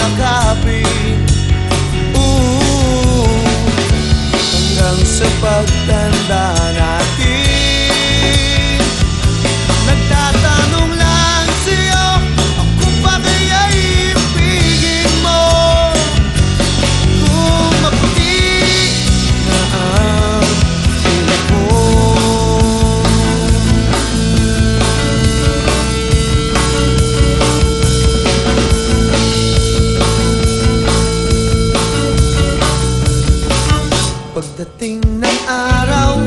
yakapin. Hanggang sa pagtanda natin, nagtatanong lang sa'yo, ako pa kaya'y ibigin mo? Kung maputi na ang ilip mo. Pagdating ng araw,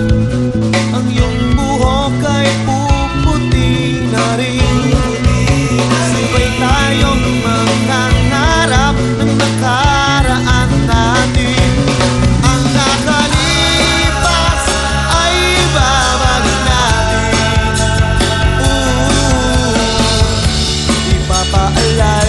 ang iyong buhok ay puputi na rin. Sabay tayong mangangarap ng nakaraan natin. Ang nakalipas ay babalik natin. Ipapaalala